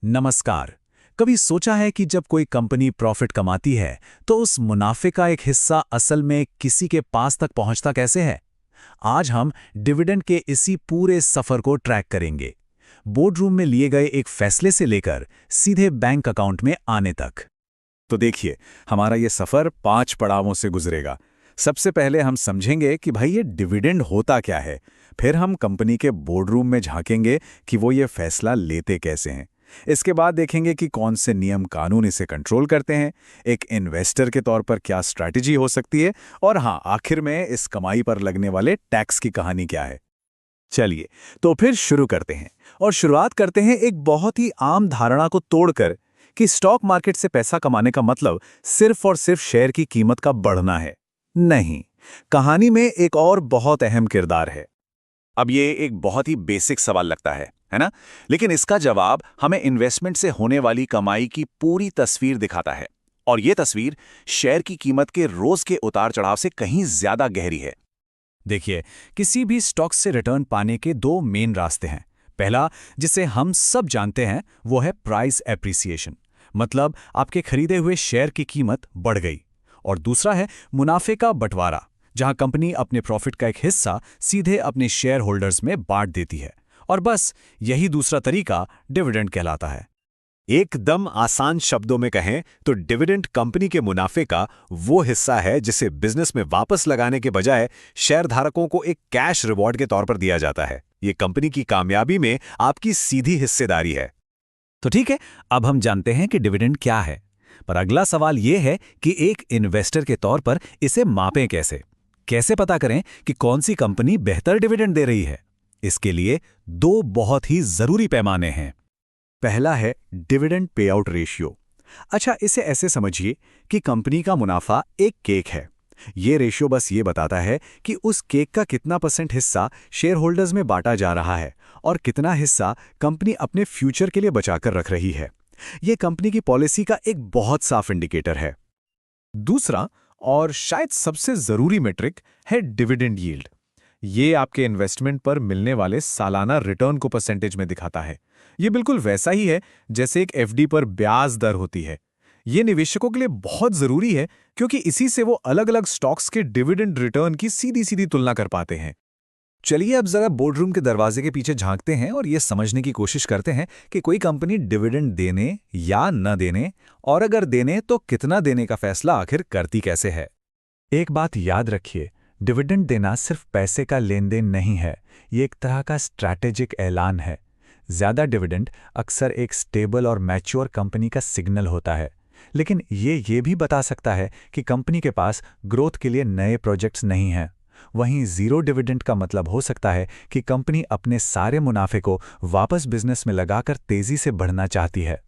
नमस्कार। कभी सोचा है कि जब कोई कंपनी प्रॉफिट कमाती है तो उस मुनाफे का एक हिस्सा असल में किसी के पास तक पहुंचता कैसे है? आज हम डिविडेंड के इसी पूरे सफर को ट्रैक करेंगे, बोर्डरूम में लिए गए एक फैसले से लेकर सीधे बैंक अकाउंट में आने तक। तो देखिए, हमारा ये सफ़र 5 पड़ावों से गुजरेगा। सबसे पहले हम समझेंगे कि भाई ये डिविडेंड होता क्या है। फिर हम कंपनी के बोर्डरूम में झांकेंगे कि वो ये फैसला लेते कैसे हैं। इसके बाद देखेंगे कि कौन से नियम कानून इसे कंट्रोल करते हैं, एक इन्वेस्टर के तौर पर क्या स्ट्रैटेजी हो सकती है, और हाँ, आखिर में इस कमाई पर लगने वाले टैक्स की कहानी क्या है। चलिए, तो फिर शुरू करते हैं। और शुरुआत करते हैं एक बहुत ही आम धारणा को तोड़कर कि स्टॉक मार्केट से पैसा कमाने का मतलब सिर्फ और सिर्फ शेयर की कीमत का बढ़ना है। नहीं, कहानी में एक और बहुत अहम किरदार है। अब ये एक बहुत ही बेसिक सवाल लगता है ना? लेकिन इसका जवाब हमें इन्वेस्टमेंट से होने वाली कमाई की पूरी तस्वीर दिखाता है। और ये तस्वीर शेयर की कीमत के रोज के उतार चढ़ाव से कहीं ज्यादा गहरी है। देखिए, किसी भी स्टॉक से रिटर्न पाने के दो मेन रास्ते हैं। पहला, जिसे हम सब जानते हैं, वो है प्राइस एप्रिसिएशन, मतलब आपके खरीदे हुए शेयर की कीमत बढ़ गई। और दूसरा है मुनाफे का बंटवारा, जहां कंपनी अपने प्रॉफिट का एक हिस्सा सीधे अपने शेयर होल्डर्स में बांट देती है। और बस यही दूसरा तरीका डिविडेंड कहलाता है। एकदम आसान शब्दों में कहें तो डिविडेंड कंपनी के मुनाफे का वो हिस्सा है जिसे बिजनेस में वापस लगाने के बजाय शेयरधारकों को एक कैश रिवॉर्ड के तौर पर दिया जाता है। ये कंपनी की कामयाबी में आपकी सीधी हिस्सेदारी है। तो ठीक है, अब हम जानते हैं कि डिविडेंड क्या है। पर अगला सवाल यह है कि एक इन्वेस्टर के तौर पर इसे मापें कैसे? कैसे पता करें कि कौन सी कंपनी बेहतर डिविडेंड दे रही है? इसके लिए दो बहुत ही जरूरी पैमाने हैं। पहला है डिविडेंड पे आउट रेशियो। अच्छा, इसे ऐसे समझिए कि कंपनी का मुनाफा एक केक है। ये रेशियो बस ये बताता है कि उस केक का कितना % हिस्सा शेयर होल्डर्स में बांटा जा रहा है और कितना हिस्सा कंपनी अपने फ्यूचर के लिए बचाकर रख रही है। ये कंपनी की पॉलिसी का एक बहुत साफ इंडिकेटर है। दूसरा और शायद सबसे जरूरी मेट्रिक है डिविडेंड यील्ड। ये आपके इन्वेस्टमेंट पर मिलने वाले सालाना रिटर्न को परसेंटेज में दिखाता है। ये बिल्कुल वैसा ही है जैसे एक एफडी पर ब्याज दर होती है। ये निवेशकों के लिए बहुत जरूरी है क्योंकि इसी से वो अलग अलग स्टॉक्स के डिविडेंड रिटर्न की सीधी सीधी तुलना कर पाते हैं। चलिए अब जरा बोर्डरूम के दरवाजे के पीछे झांकते हैं और ये समझने की कोशिश करते हैं कि कोई कंपनी डिविडेंड देने या न देने, और अगर देने तो कितना देने का फैसला आखिर करती कैसे है। एक बात याद रखिए, डिविडेंड देना सिर्फ पैसे का लेन देन नहीं है, ये एक तरह का स्ट्रैटेजिक ऐलान है। ज्यादा डिविडेंड अक्सर एक स्टेबल और मैच्योर कंपनी का सिग्नल होता है, लेकिन ये भी बता सकता है कि कंपनी के पास ग्रोथ के लिए नए प्रोजेक्ट्स नहीं हैं। वहीं जीरो डिविडेंड का मतलब हो सकता है कि कंपनी अपने सारे मुनाफे को वापस बिजनेस में लगाकर तेजी से बढ़ना चाहती है।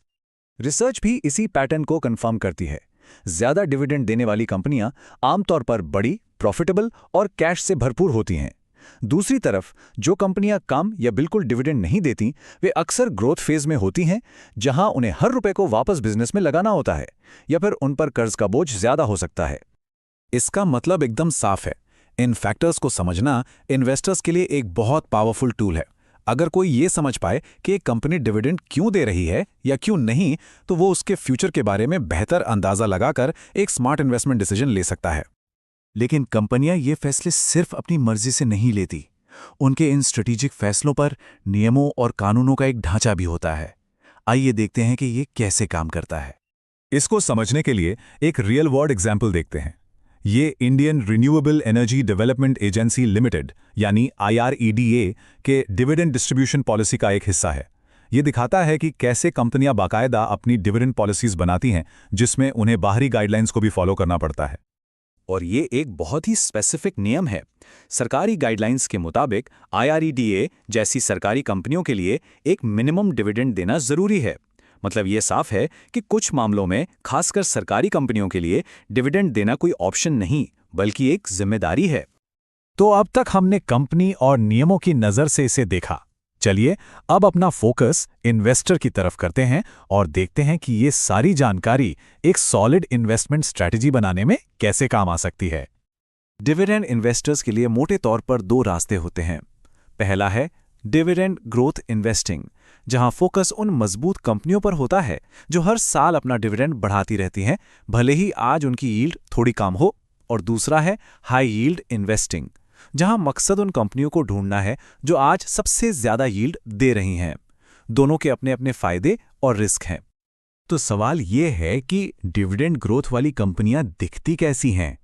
रिसर्च भी इसी पैटर्न को कंफर्म करती है। ज्यादा डिविडेंड देने वाली कंपनियां आमतौर पर बड़ी, प्रॉफिटेबल और कैश से भरपूर होती हैं। दूसरी तरफ जो कंपनियां कम या बिल्कुल डिविडेंड नहीं देती, वे अक्सर ग्रोथ फेज में होती हैं, जहां उन्हें हर रुपए को वापस बिजनेस में लगाना होता है या फिर उन पर कर्ज का बोझ ज्यादा हो सकता है। इसका मतलब एकदम साफ है। इन फैक्टर्स को समझना इन्वेस्टर्स के लिए एक बहुत पावरफुल टूल है। अगर कोई ये समझ पाए कि एक कंपनी डिविडेंड क्यों दे रही है या क्यों नहीं, तो वो उसके फ्यूचर के बारे में बेहतर अंदाजा लगाकर एक स्मार्ट इन्वेस्टमेंट डिसीजन ले सकता है। लेकिन कंपनियां ये फैसले सिर्फ अपनी मर्जी से नहीं लेती। उनके इन स्ट्रेटेजिक फैसलों पर नियमों और कानूनों का एक ढांचा भी होता है। आइए देखते हैं कि ये कैसे काम करता है। इसको समझने के लिए एक रियल वर्ल्ड एग्जाम्पल देखते हैं। ये Indian renewable energy development agency limited यानी IREDA के डिविडेंड डिस्ट्रीब्यूशन पॉलिसी का एक हिस्सा है। ये दिखाता है कि कैसे कंपनियां बाकायदा अपनी डिविडेंड पॉलिसीज बनाती हैं, जिसमें उन्हें बाहरी गाइडलाइंस को भी फॉलो करना पड़ता है। और ये एक बहुत ही स्पेसिफिक नियम है। सरकारी गाइडलाइंस के मुताबिक IREDA जैसी सरकारी कंपनियों के लिए एक मिनिमम डिविडेंड देना जरूरी है। मतलब ये साफ है कि कुछ मामलों में, खासकर सरकारी कंपनियों के लिए, डिविडेंड देना कोई ऑप्शन नहीं बल्कि एक जिम्मेदारी है। तो अब तक हमने कंपनी और नियमों की नज़र से इसे देखा। चलिए अब अपना फोकस इन्वेस्टर की तरफ करते हैं और देखते हैं कि ये सारी जानकारी एक सॉलिड इन्वेस्टमेंट स्ट्रैटेजी बनाने में कैसे काम आ सकती है। डिविडेंड इन्वेस्टर्स के लिए मोटे तौर पर दो रास्ते होते हैं। पहला है डिविडेंड ग्रोथ इन्वेस्टिंग, जहां फोकस उन मजबूत कंपनियों पर होता है जो हर साल अपना डिविडेंड बढ़ाती रहती हैं, भले ही आज उनकी यील्ड थोड़ी कम हो। और दूसरा है हाई यील्ड इन्वेस्टिंग, जहां मकसद उन कंपनियों को ढूंढना है जो आज सबसे ज्यादा यील्ड दे रही हैं। दोनों के अपने अपने फायदे और रिस्क हैं। तो सवाल ये है कि डिविडेंड ग्रोथ वाली कंपनियां दिखती कैसी हैं?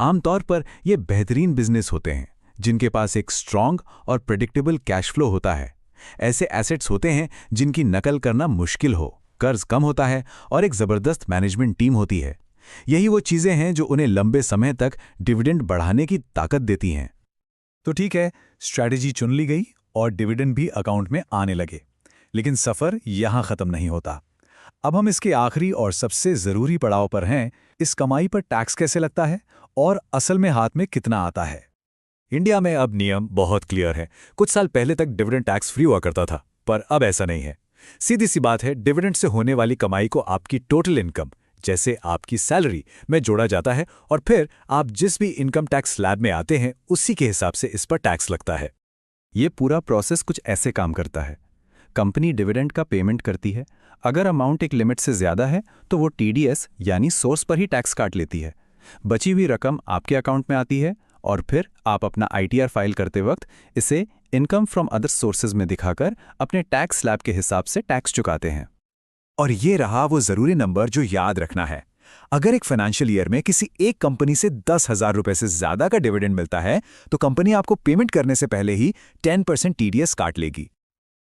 आमतौर पर ये बेहतरीन बिजनेस होते हैं जिनके पास एक स्ट्रॉन्ग और प्रेडिक्टेबल कैश फ्लो होता है। ऐसे एसेट्स होते हैं जिनकी नकल करना मुश्किल हो, कर्ज कम होता है और एक जबरदस्त मैनेजमेंट टीम होती है। यही वो चीजें हैं जो उन्हें लंबे समय तक डिविडेंड बढ़ाने की ताकत देती हैं। तो ठीक है, स्ट्रैटेजी चुन ली गई और डिविडेंड भी अकाउंट में आने लगे, लेकिन सफर यहां खत्म नहीं होता। अब हम इसके आखिरी और सबसे जरूरी पड़ाव पर हैं, इस कमाई पर टैक्स कैसे लगता है और असल में हाथ में कितना आता है। इंडिया में अब नियम बहुत क्लियर है। कुछ साल पहले तक डिविडेंड टैक्स फ्री हुआ करता था, पर अब ऐसा नहीं है। सीधी सी बात है, डिविडेंड से होने वाली कमाई को आपकी टोटल इनकम, जैसे आपकी सैलरी, में जोड़ा जाता है और फिर आप जिस भी इनकम टैक्स स्लैब में आते हैं उसी के हिसाब से इस पर टैक्स लगता है। ये पूरा प्रोसेस कुछ ऐसे काम करता है। कंपनी डिविडेंड का पेमेंट करती है। अगर अमाउंट एक लिमिट से ज्यादा है तो वो टीडीएस यानी सोर्स पर ही टैक्स काट लेती है। बची हुई रकम आपके अकाउंट में आती है और फिर आप अपना आईटीआर फाइल करते वक्त इसे इनकम फ्रॉम अदर सोर्सेज में दिखाकर अपने टैक्स स्लैब के हिसाब से टैक्स चुकाते हैं। और ये रहा वो जरूरी नंबर जो याद रखना है। अगर एक फाइनेंशियल ईयर में किसी एक कंपनी से 10,000 रुपए से ज्यादा का डिविडेंड मिलता है तो कंपनी आपको पेमेंट करने से पहले ही 10% टीडीएस काट लेगी।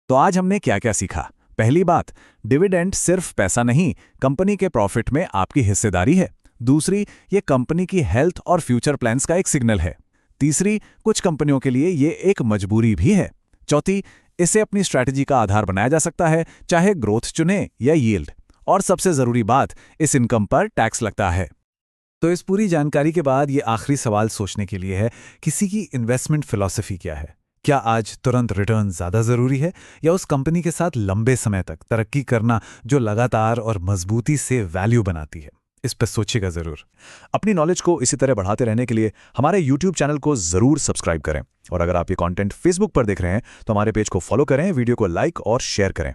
तो आज हमने क्या क्या सीखा? पहली बात, डिविडेंड सिर्फ पैसा नहीं, कंपनी के प्रॉफिट में आपकी हिस्सेदारी है। दूसरी, ये कंपनी की हेल्थ और फ्यूचर प्लान्स का एक सिग्नल है। तीसरी, कुछ कंपनियों के लिए ये एक मजबूरी भी है। चौथी, इसे अपनी स्ट्रैटेजी का आधार बनाया जा सकता है, चाहे ग्रोथ चुने या यील्ड। और सबसे जरूरी बात, इस इनकम पर टैक्स लगता है। तो इस पूरी जानकारी के बाद ये आखिरी सवाल सोचने के लिए है, किसी की इन्वेस्टमेंट फिलॉसफी क्या है? क्या आज तुरंत रिटर्न ज्यादा जरूरी है या उस कंपनी के साथ लंबे समय तक तरक्की करना जो लगातार और मजबूती से वैल्यू बनाती है? इस पर सोचिएगा जरूर। अपनी नॉलेज को इसी तरह बढ़ाते रहने के लिए हमारे YouTube चैनल को जरूर सब्सक्राइब करें। और अगर आप ये कंटेंट Facebook पर देख रहे हैं तो हमारे पेज को फॉलो करें, वीडियो को लाइक और शेयर करें।